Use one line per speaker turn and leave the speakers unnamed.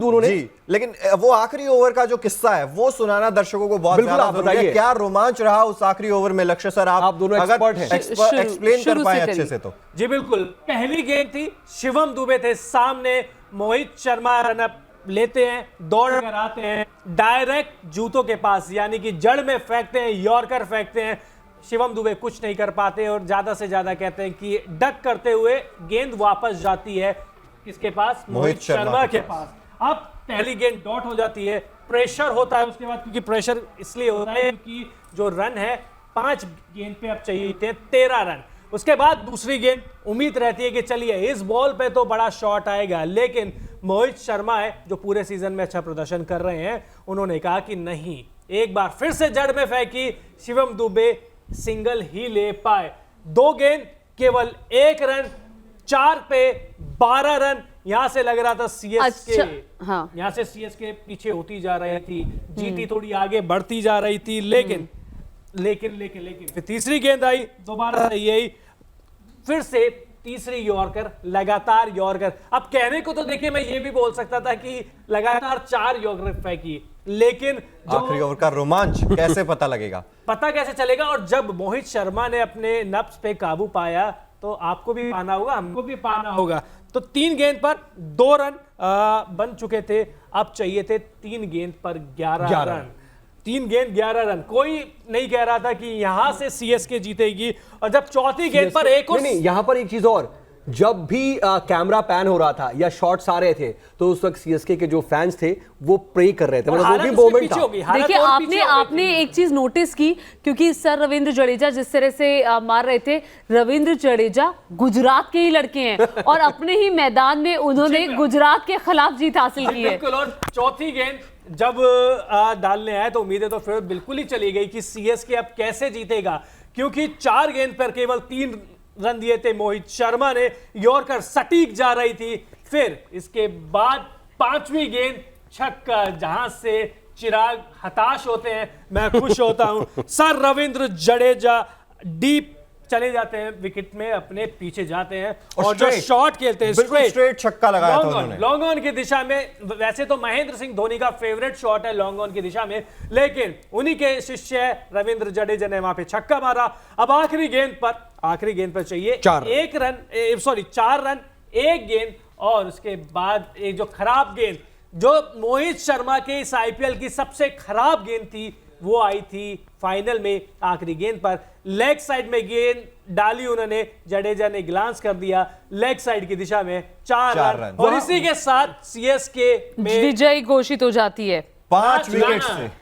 उन्होंने
जी, लेकिन वो आखिरी ओवर का जो किस्सा है वो सुनाना दर्शकों को बहुत
बिल्कुल,
ज्यादा
आप
जरूरी है।
बताइए।
क्या रोमांच रहा उस आखिरी ओवर में? लक्ष्य सर, आप
दोनों एक्सपर्ट हैं।
एक्सप्लेन कर पाए अच्छे से तो।
जी बिल्कुल, पहली गेंद थी, शिवम दुबे थे सामने, मोहित शर्मा रनअप लेते हैं, दौड़ कर आते हैं, डायरेक्ट जूतों के पास यानी कि जड़ में फेंकते हैं, यॉर्कर फेंकते हैं। शिवम दुबे कुछ नहीं कर पाते और ज्यादा से ज्यादा कहते हैं कि डक करते हुए गेंद वापस जाती है किसके पास? मोहित शर्मा के पास। अब पहली गेंद डॉट हो जाती है, प्रेशर होता है उसके बाद, क्योंकि प्रेशर इसलिए होता है क्योंकि जो रन है 5 गेंद पे अब चाहिए थे 13 रन। उसके बाद दूसरी गेंद, उम्मीद रहती है कि चलिए इस बॉल पे तो बड़ा शॉट आएगा, लेकिन मोहित शर्मा है जो पूरे सीजन में अच्छा प्रदर्शन कर रहे हैं, उन्होंने कहा कि नहीं, एक बार फिर से जड़ में फेंकी, शिवम दुबे सिंगल ही ले पाए। 2 गेंद केवल 1 रन, 4 पे 12 रन। यहां से लग रहा था सीएसके,
हाँ।
यहां से सीएसके पीछे होती जा रही थी, जीटी थोड़ी आगे बढ़ती जा रही थी, लेकिन फिर तीसरी गेंद आई, दोबारा यही, फिर से तीसरी यॉर्कर, लगातार यॉर्कर। अब कहने को तो देखिए मैं ये भी बोल सकता था कि लगातार 4 यॉर्कर फेंकी, लेकिन
आखिरी ओवर का रोमांच कैसे पता लगेगा?
पता कैसे चलेगा? और जब मोहित शर्मा ने अपने नफ्स पे काबू पाया तो आपको भी पाना होगा, हमको भी पाना होगा। तो 3 गेंद पर 2 रन बन चुके थे, अब चाहिए थे 3 गेंद पर 11 रन। 3 गेंद 11 रन। कोई नहीं कह रहा था कि यहां से सीएसके जीतेगी, और जब चौथी गेंद पर एक और
नहीं, यहां पर एक चीज और, जब भी कैमरा पैन हो रहा था या शॉट्स आ रहे थे तो उस वक्त सीएसके के जो फैंस थे वो प्रे कर रहे थे, मतलब वो भी मोमेंट था।
देखिए आपने एक चीज नोटिस की, क्योंकि सर रविंद्र जडेजा जिस तरह से मार रहे थे, रविंद्र जडेजा गुजरात के ही लड़के हैं और अपने ही मैदान में उन्होंने गुजरात के खिलाफ जीत हासिल की है।
बिल्कुल। और चौथी गेंद जब डालने आए तो उम्मीदें तो फिर बिल्कुल ही चली गई कि सीएसके अब कैसे जीतेगा, क्योंकि 4 गेंद पर केवल 3 रन दिए थे मोहित शर्मा ने, यॉर्कर सटीक जा रही थी। फिर इसके बाद 5वीं गेंद छक्का, जहां से चिराग हताश होते हैं, मैं खुश होता हूं। सर रविंद्र जडेजा डीप चले जाते हैं विकेट में, अपने पीछे जाते हैं और जो शॉट खेलते हैं
स्ट्रेट छक्का लगाया था उन्होंने
लॉन्ग ऑन की दिशा में। वैसे तो महेंद्र सिंह धोनी का फेवरेट शॉट है लॉन्ग ऑन की दिशा में, लेकिन उन्हीं के शिष्य रविंद्र जडेजा ने वहां पे छक्का मारा। अब आखिरी गेंद पर चाहिए 4 रन, 1 गेंद, और उसके बाद एक जो खराब गेंद, जो मोहित शर्मा के इस आईपीएल की सबसे खराब गेंद थी, वो आई थी फाइनल में आखिरी गेंद पर। लेग साइड में गेंद डाली उन्होंने, जडेजा ने ग्लांस कर दिया लेग साइड की दिशा में, 4 रन, और इसी के साथ सीएसके में
विजय घोषित हो जाती है
5 विकेट से।